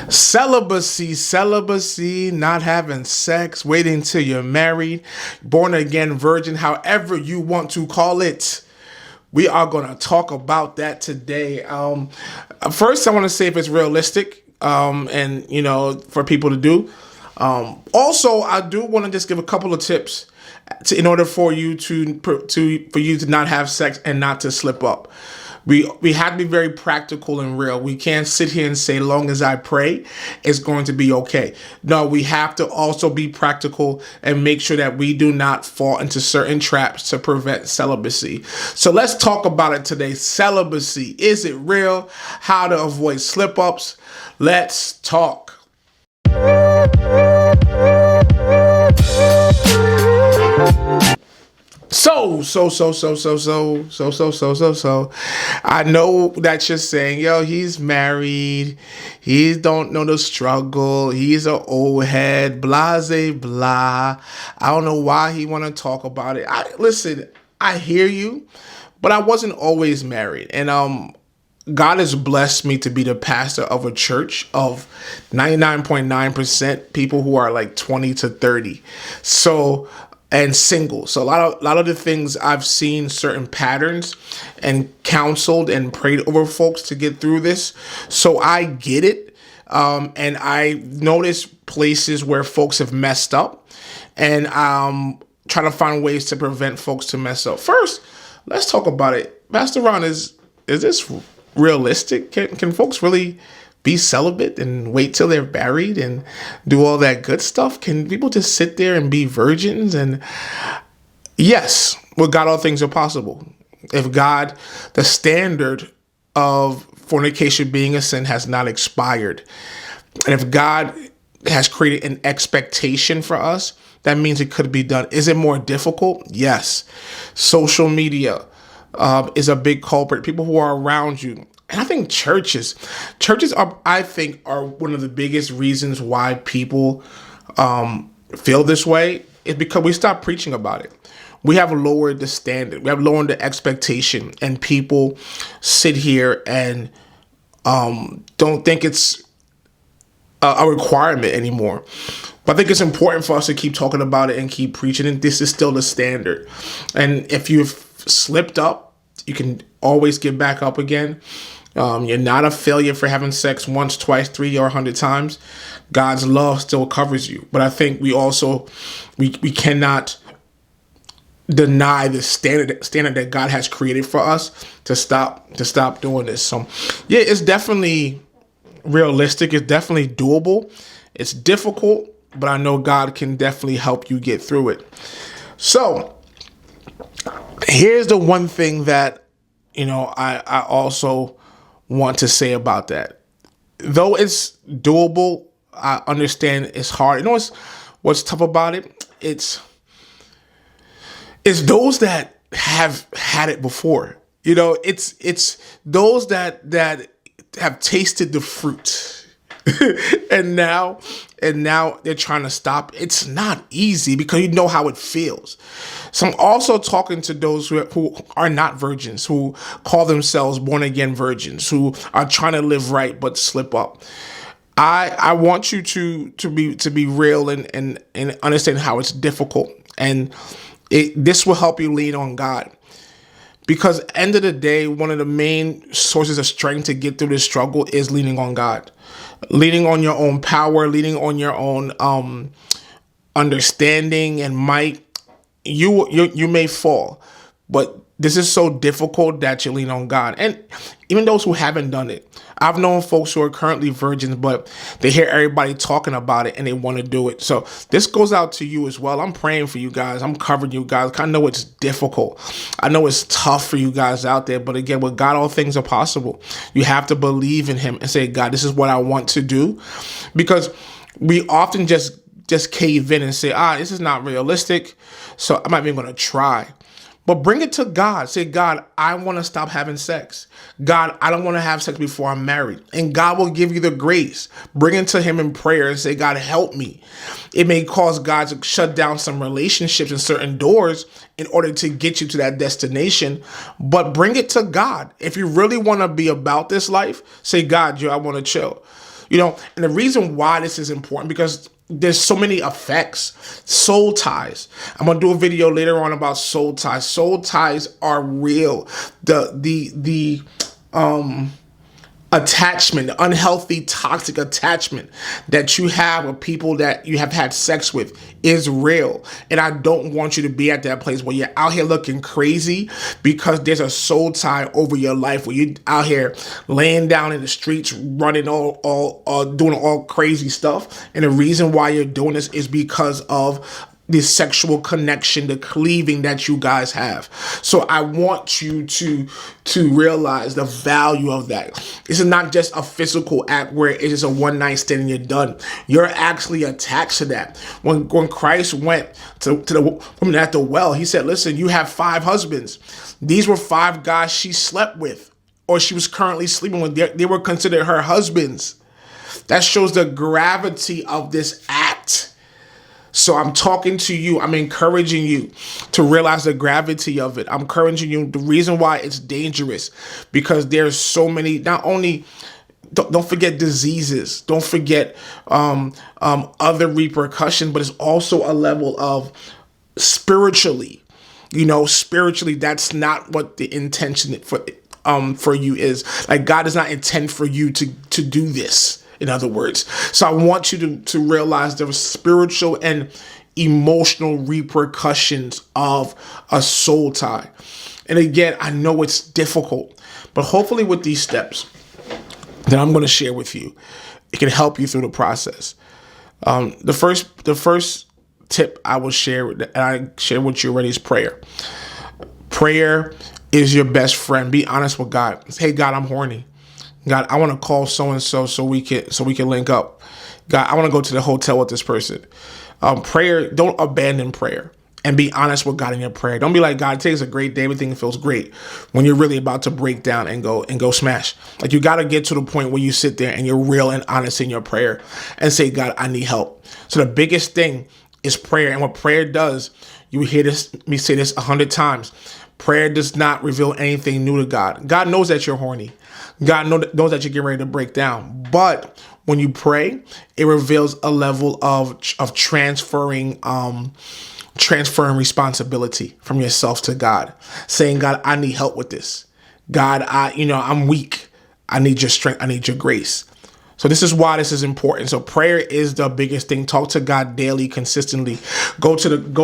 Celibacy, not having sex, waiting till you're married, born again virgin, however you want to call it. We are going to talk about that today. First, I want to say if it's realistic, and for people to do. Also, I do want to just give a couple of tips in order for you to not have sex and not to slip up. We have to be very practical and real. We can't sit here and say, long as I pray, it's going to be okay. No, we have to also be practical and make sure that we do not fall into certain traps to prevent celibacy. So let's talk about it today. Celibacy. Is it real? How to avoid slip-ups? Let's talk. So. I know that you're saying, yo, he's married. He don't know the struggle. He's an old head, blase, blah. I don't know why he want to talk about it. Listen, I hear you, but I wasn't always married. And, God has blessed me to be the pastor of a church of 99.9% people who are like 20 to 30. And single. So a lot of the things I've seen certain patterns and counseled and prayed over folks to get through this. So I get it. And I noticed places where folks have messed up, and trying to find ways to prevent folks to mess up. First, let's talk about it. Pastor Ron, is this realistic? Can folks really be celibate and wait till they're married and do all that good stuff? Can people just sit there and be virgins? And yes, with God, all things are possible. If God, the standard of fornication being a sin has not expired, and if God has created an expectation for us, that means it could be done. Is it more difficult? Yes. Social media is a big culprit. People who are around you. And I think churches are one of the biggest reasons why people feel this way, is because we stopped preaching about it. We have lowered the standard. We have lowered the expectation, and people sit here and don't think it's a requirement anymore. But I think it's important for us to keep talking about it and keep preaching. And this is still the standard. And if you've slipped up, you can always get back up again. You're not a failure for having sex once, twice, 3 or 100 times. God's love still covers you. But I think we cannot deny the standard that God has created for us to stop doing this. So yeah, it's definitely realistic. It's definitely doable. It's difficult, but I know God can definitely help you get through it. So here's the one thing that, I also want to say about that. Though it's doable, I understand it's hard. What's tough about it? It's those that have had it before. It's those that have tasted the fruit. and now they're trying to stop. It's not easy because you know how it feels. So I'm also talking to those who are not virgins, who call themselves born again virgins, who are trying to live right but slip up. I want you to be real and understand how it's difficult, and this will help you lean on God. Because at the end of the day, one of the main sources of strength to get through this struggle is leaning on God. Leaning on your own power, leaning on your own understanding and might. You may fall, but this is so difficult that you lean on God. And even those who haven't done it, I've known folks who are currently virgins, but they hear everybody talking about it and they want to do it. So this goes out to you as well. I'm praying for you guys. I'm covering you guys. I know it's difficult. I know it's tough for you guys out there. But again, with God, all things are possible. You have to believe in him and say, God, this is what I want to do. Because we often just cave in and say, this is not realistic, so I'm not even going to try. But bring it to God. Say, God, I want to stop having sex. God, I don't want to have sex before I'm married. And God will give you the grace. Bring it to him in prayer and say, God, help me. It may cause God to shut down some relationships and certain doors in order to get you to that destination. But bring it to God. If you really want to be about this life, say, God, I want to chill. And the reason why this is important, because there's so many effects. Soul ties. I'm gonna do a video later on about soul ties. Soul ties are real. The attachment, the unhealthy, toxic attachment that you have with people that you have had sex with is real. And I don't want you to be at that place where you're out here looking crazy because there's a soul tie over your life, where you're out here laying down in the streets, running all doing all crazy stuff. And the reason why you're doing this is because of the sexual connection, the cleaving that you guys have. So I want you to realize the value of that. This is not just a physical act where it is a one night stand and you're done. You're actually attached to that. When Christ went to the woman at the well, he said, listen, you have 5 husbands. These were 5 guys she slept with, or she was currently sleeping with. They were considered her husbands. That shows the gravity of this act. So I'm talking to you. I'm encouraging you to realize the gravity of it. I'm encouraging you. The reason why it's dangerous, because there's so many, not only, don't forget diseases. Don't forget other repercussions, but it's also a level of spiritually. Spiritually, that's not what the intention for you is. Like, God does not intend for you to do this. In other words, so I want you to realize the spiritual and emotional repercussions of a soul tie. And again, I know it's difficult, but hopefully with these steps that I'm going to share with you, it can help you through the process. The first tip I will share, and I share with you already, is prayer. Prayer is your best friend. Be honest with God. Hey, God, I'm horny. God, I want to call so-and-so so we can link up. God, I want to go to the hotel with this person. Prayer, don't abandon prayer, and be honest with God in your prayer. Don't be like, God, today's a great day, everything feels great, when you're really about to break down and go smash. Like, you got to get to the point where you sit there and you're real and honest in your prayer and say, God, I need help. So the biggest thing is prayer. And what prayer does, you hear me say this 100 times. Prayer does not reveal anything new to God. God knows that you're horny. God knows that you're getting ready to break down. But when you pray, it reveals a level of transferring responsibility from yourself to God, saying, God, I need help with this. God, I'm weak. I need your strength. I need your grace. So this is why this is important. So prayer is the biggest thing. Talk to God daily, consistently. Go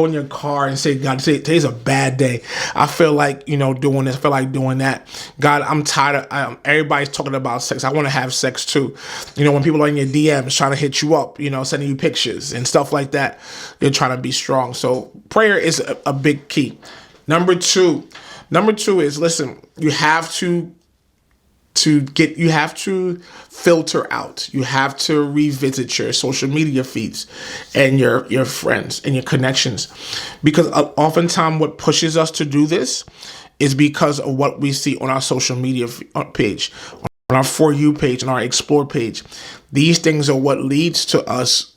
in your car and say, God, today's a bad day. I feel like, doing this. I feel like doing that. God, I'm tired of, everybody's talking about sex. I want to have sex too. When people are in your DMs trying to hit you up, sending you pictures and stuff like that, you're trying to be strong. So prayer is a big key. Number two is, listen, you have to filter out. You have to revisit your social media feeds and your friends and your connections, because oftentimes what pushes us to do this is because of what we see on our social media page, on our For You page, on our Explore page. These things are what leads to us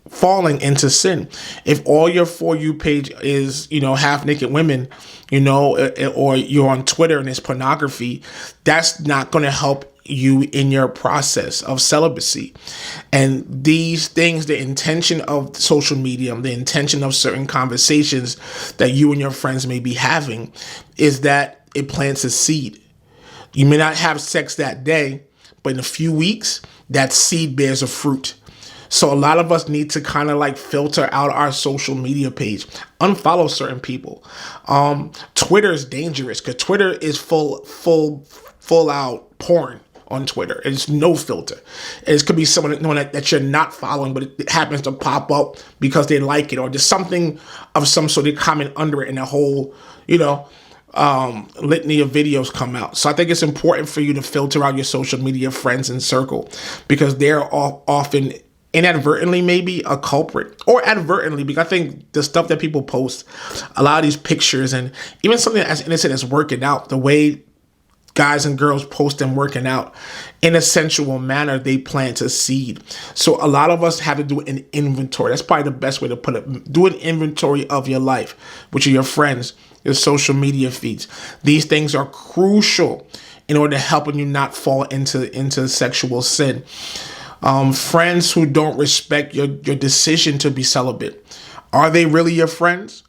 falling into sin. If all your For You page is, half naked women, or you're on Twitter and it's pornography, that's not going to help you in your process of celibacy. And these things, the intention of social media, the intention of certain conversations that you and your friends may be having, is that it plants a seed. You may not have sex that day, but in a few weeks, that seed bears a fruit. So a lot of us need to kind of like filter out our social media page, unfollow certain people. Twitter is dangerous because Twitter is full out porn on Twitter. It's no filter. It could be someone that you're not following, but it happens to pop up because they like it, or there's something of some sort of comment under it, and a whole, litany of videos come out. So I think it's important for you to filter out your social media friends and circle, because they're all often inadvertently maybe a culprit, or advertently, because I think the stuff that people post, a lot of these pictures, and even something as innocent as working out, the way guys and girls post them working out in a sensual manner, they plant a seed. So a lot of us have to do an inventory. That's probably the best way to put it. Do an inventory of your life, which are your friends, your social media feeds. These things are crucial in order to helping you not fall into sexual sin. Friends who don't respect your decision to be celibate. Are they really your friends?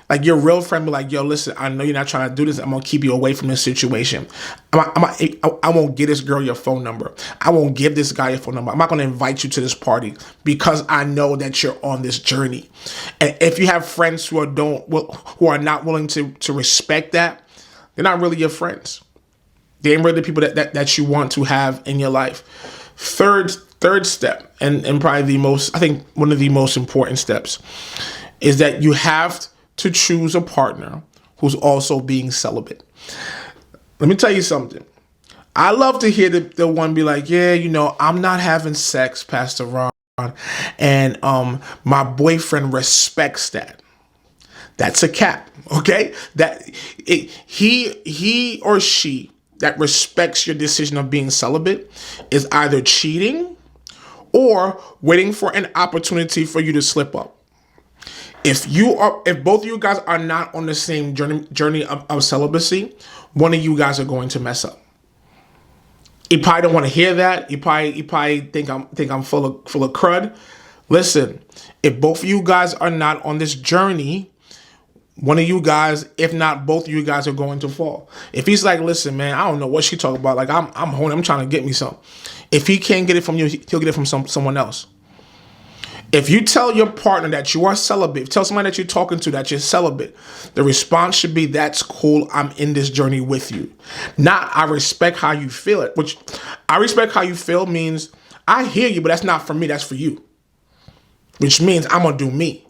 Like your real friend be like, yo, listen, I know you're not trying to do this. I'm gonna keep you away from this situation. I won't give this girl your phone number. I won't give this guy your phone number. I'm not gonna invite you to this party because I know that you're on this journey. And if you have friends who are not willing to respect that, they're not really your friends. They ain't really the people that you want to have in your life. Third step, and probably I think one of the most important steps, is that you have to choose a partner who's also being celibate. Let me tell you something. I love to hear the one be like, yeah, I'm not having sex, Pastor Ron, and my boyfriend respects that. That's a cap, okay? He or she that respects your decision of being celibate is either cheating or waiting for an opportunity for you to slip up. If both of you guys are not on the same journey of celibacy, one of you guys are going to mess up. You probably don't want to hear that. You probably think I'm full of crud. Listen, if both of you guys are not on this journey, one of you guys, if not both of you guys, are going to fall. If he's like, listen, man, I don't know what she talking about. Like I'm horny. I'm trying to get me some. If he can't get it from you, he'll get it from someone else. If you tell your partner that you are celibate, tell somebody that you're talking to that you're celibate, the response should be, that's cool, I'm in this journey with you. Not, I respect how you feel it, which I respect how you feel means I hear you, but that's not for me, that's for you. Which means I'm going to do me.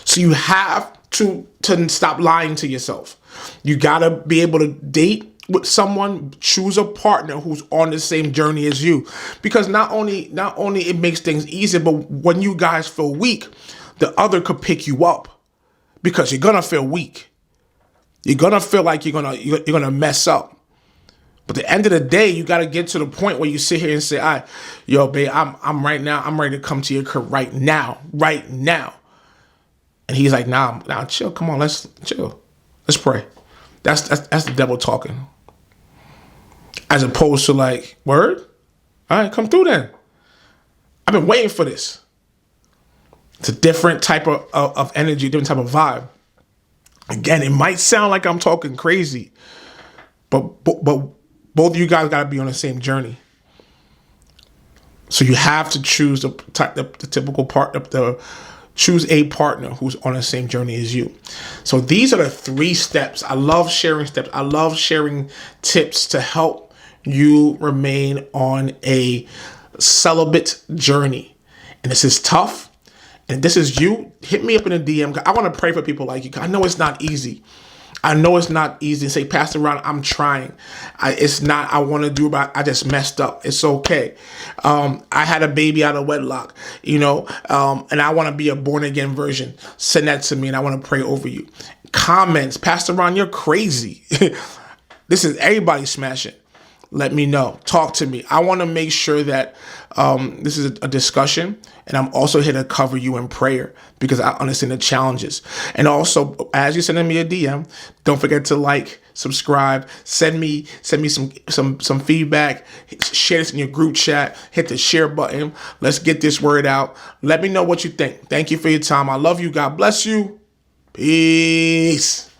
So you have to stop lying to yourself. You got to be able to date with someone, choose a partner who's on the same journey as you, because not only it makes things easier, but when you guys feel weak, the other could pick you up, because you're gonna feel weak. You're gonna feel like you're gonna mess up. But at the end of the day, you got to get to the point where you sit here and say, "All right, yo, babe, I'm right now. I'm ready to come to your crib right now." And he's like, "Nah, chill. Come on, let's chill. Let's pray." That's the devil talking. As opposed to like, word? All right, come through then. I've been waiting for this. It's a different type of energy, different type of vibe. Again, it might sound like I'm talking crazy, but both of you guys got to be on the same journey. So you have to choose the typical part, choose a partner who's on the same journey as you. So these are the 3 steps. I love sharing steps. I love sharing tips to help you remain on a celibate journey. And this is tough. And this is you. Hit me up in a DM. I want to pray for people like you. I know it's not easy. I know it's not easy. Say, Pastor Ron, I'm trying. It's not, I want to do, but I just messed up. It's okay. I had a baby out of wedlock, and I want to be a born again version. Send that to me and I want to pray over you. Comments, Pastor Ron, you're crazy. This is everybody smashing. Let me know. Talk to me. I want to make sure that this is a discussion, and I'm also here to cover you in prayer because I understand the challenges. And also, as you're sending me a DM, don't forget to like, subscribe, send me some feedback, share this in your group chat, hit the share button. Let's get this word out. Let me know what you think. Thank you for your time. I love you. God bless you. Peace.